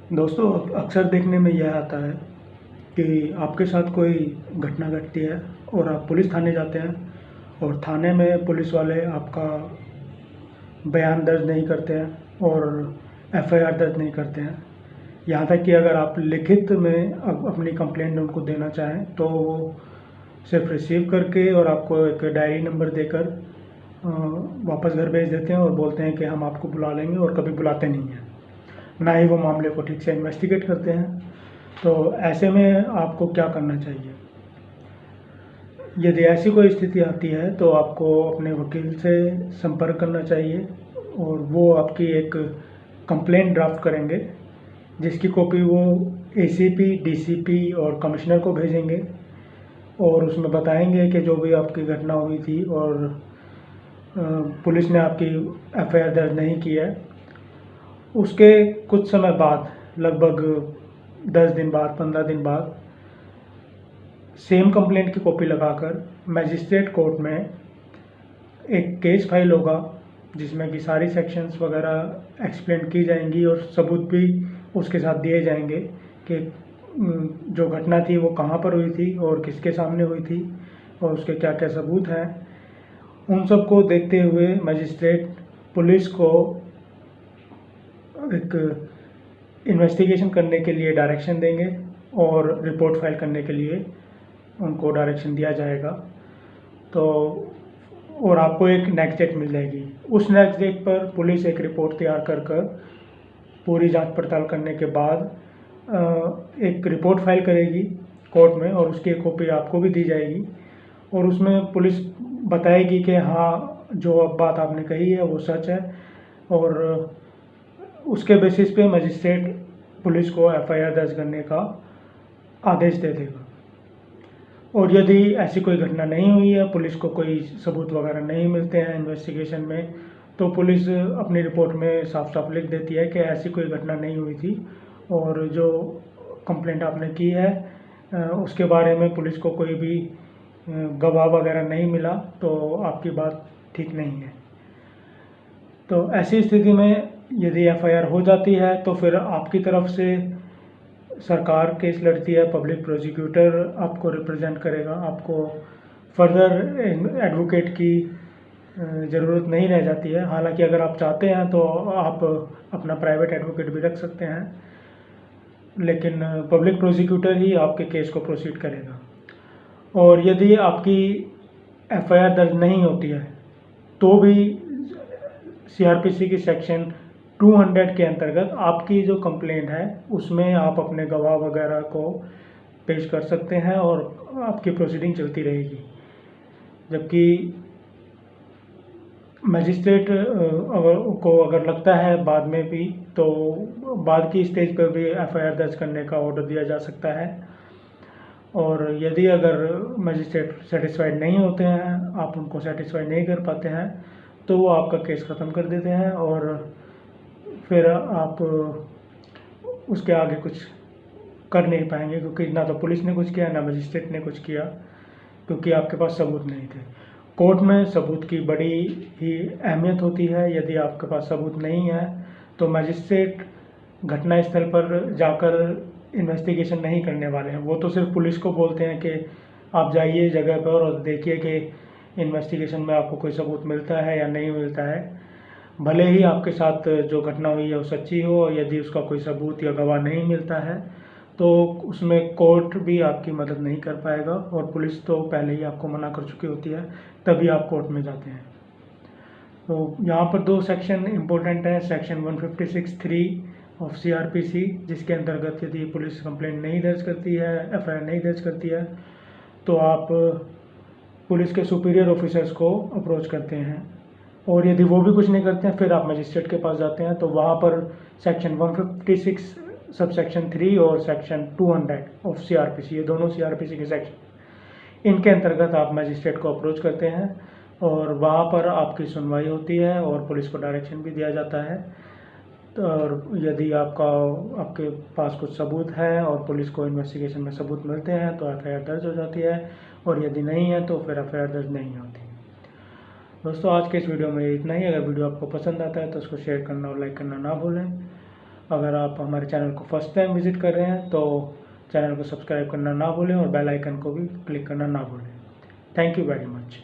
दोस्तों, अक्सर देखने में यह आता है कि आपके साथ कोई घटना घटती है और आप पुलिस थाने जाते हैं और थाने में पुलिस वाले आपका बयान दर्ज नहीं करते हैं और एफआईआर दर्ज नहीं करते हैं। यहाँ तक कि अगर आप लिखित में अपनी कंप्लेंट उनको देना चाहें तो वो सिर्फ रिसीव करके और आपको एक डायरी नंबर देकर वापस घर भेज देते हैं और बोलते हैं कि हम आपको बुला लेंगे, और कभी बुलाते नहीं हैं। ना ही वो मामले को ठीक से इन्वेस्टिगेट करते हैं। तो ऐसे में आपको क्या करना चाहिए? यदि ऐसी कोई स्थिति आती है तो आपको अपने वकील से संपर्क करना चाहिए और वो आपकी एक कंप्लेंट ड्राफ्ट करेंगे, जिसकी कॉपी वो एसीपी, डीसीपी और कमिश्नर को भेजेंगे और उसमें बताएंगे कि जो भी आपकी घटना हुई थी और पुलिस ने आपकी एफआईआर दर्ज नहीं की है। उसके कुछ समय बाद, लगभग 10 दिन बाद, 15 दिन बाद, सेम कंप्लेंट की कॉपी लगाकर मजिस्ट्रेट कोर्ट में एक केस फाइल होगा, जिसमें कि सारी सेक्शंस वगैरह एक्सप्लेन की जाएंगी और सबूत भी उसके साथ दिए जाएंगे कि जो घटना थी वो कहाँ पर हुई थी और किसके सामने हुई थी और उसके क्या क्या सबूत हैं। उन सब को देखते हुए मजिस्ट्रेट पुलिस को एक इन्वेस्टिगेशन करने के लिए डायरेक्शन देंगे और रिपोर्ट फाइल करने के लिए उनको डायरेक्शन दिया जाएगा। तो और आपको एक नेक्स्ट डेट मिल जाएगी। उस नेक्स्ट डेट पर पुलिस एक रिपोर्ट तैयार कर पूरी जांच पड़ताल करने के बाद एक रिपोर्ट फाइल करेगी कोर्ट में और उसकी एक कॉपी आपको भी दी जाएगी और उसमें पुलिस बताएगी कि हाँ, जो अब बात आपने कही है वो सच है, और उसके बेसिस पे मजिस्ट्रेट पुलिस को एफआईआर दर्ज करने का आदेश दे देगा। और यदि ऐसी कोई घटना नहीं हुई है, पुलिस को कोई सबूत वगैरह नहीं मिलते हैं इन्वेस्टिगेशन में, तो पुलिस अपनी रिपोर्ट में साफ साफ लिख देती है कि ऐसी कोई घटना नहीं हुई थी और जो कंप्लेंट आपने की है उसके बारे में पुलिस को कोई भी गवाह वगैरह नहीं मिला, तो आपकी बात ठीक नहीं है। तो ऐसी स्थिति में यदि एफआईआर हो जाती है तो फिर आपकी तरफ से सरकार केस लड़ती है, पब्लिक प्रोसिक्यूटर आपको रिप्रेजेंट करेगा। आपको फर्दर एडवोकेट की ज़रूरत नहीं रह जाती है। हालांकि अगर आप चाहते हैं तो आप अपना प्राइवेट एडवोकेट भी रख सकते हैं, लेकिन पब्लिक प्रोसिक्यूटर ही आपके केस को प्रोसीड करेगा। और यदि आपकी एफआईआर दर्ज नहीं होती है तो भी सीआरपीसी की सेक्शन 200 के अंतर्गत आपकी जो कंप्लेंट है उसमें आप अपने गवाह वगैरह को पेश कर सकते हैं और आपकी प्रोसीडिंग चलती रहेगी। जबकि मजिस्ट्रेट अगर लगता है बाद में भी, तो बाद की स्टेज पर भी एफआईआर दर्ज करने का ऑर्डर दिया जा सकता है। और यदि अगर मजिस्ट्रेट सेटिस्फाइड नहीं होते हैं, आप उनको सेटिस्फाई नहीं कर पाते हैं, तो वो आपका केस ख़त्म कर देते हैं और फिर आप उसके आगे कुछ कर नहीं पाएंगे, क्योंकि ना तो पुलिस ने कुछ किया ना मजिस्ट्रेट ने कुछ किया, क्योंकि आपके पास सबूत नहीं थे। कोर्ट में सबूत की बड़ी ही अहमियत होती है। यदि आपके पास सबूत नहीं है तो मजिस्ट्रेट घटना स्थल पर जाकर इन्वेस्टिगेशन नहीं करने वाले हैं। वो तो सिर्फ पुलिस को बोलते हैं कि आप जाइए जगह पर और देखिए कि इन्वेस्टिगेशन में आपको कोई सबूत मिलता है या नहीं मिलता है। भले ही आपके साथ जो घटना हुई है वो सच्ची हो, यदि उसका कोई सबूत या गवाह नहीं मिलता है तो उसमें कोर्ट भी आपकी मदद नहीं कर पाएगा, और पुलिस तो पहले ही आपको मना कर चुकी होती है, तभी आप कोर्ट में जाते हैं। तो यहाँ पर दो सेक्शन इम्पोर्टेंट हैं। सेक्शन 156(3) ऑफ सीआरपीसी, जिसके अंतर्गत यदि पुलिस कंप्लेंट नहीं दर्ज करती है, एफआईआर नहीं दर्ज करती है, तो आप पुलिस के सुपीरियर ऑफिसर्स को अप्रोच करते हैं, और यदि वो भी कुछ नहीं करते हैं फिर आप मजिस्ट्रेट के पास जाते हैं। तो वहाँ पर सेक्शन 156 सब सेक्शन 3 और सेक्शन 200 ऑफ सीआरपीसी, ये दोनों सीआरपीसी के सेक्शन, इनके अंतर्गत आप मजिस्ट्रेट को अप्रोच करते हैं और वहाँ पर आपकी सुनवाई होती है और पुलिस को डायरेक्शन भी दिया जाता है। तो और यदि आपके पास कुछ सबूत है और पुलिस को इन्वेस्टिगेशन में सबूत मिलते हैं तो एफआईआर दर्ज हो जाती है, और यदि नहीं है तो फिर एफआईआर दर्ज नहीं होती। दोस्तों, आज के इस वीडियो में इतना ही। अगर वीडियो आपको पसंद आता है तो उसको शेयर करना और लाइक करना ना भूलें। अगर आप हमारे चैनल को फर्स्ट टाइम विजिट कर रहे हैं तो चैनल को सब्सक्राइब करना ना भूलें और बेल आइकन को भी क्लिक करना ना भूलें। Thank you very much.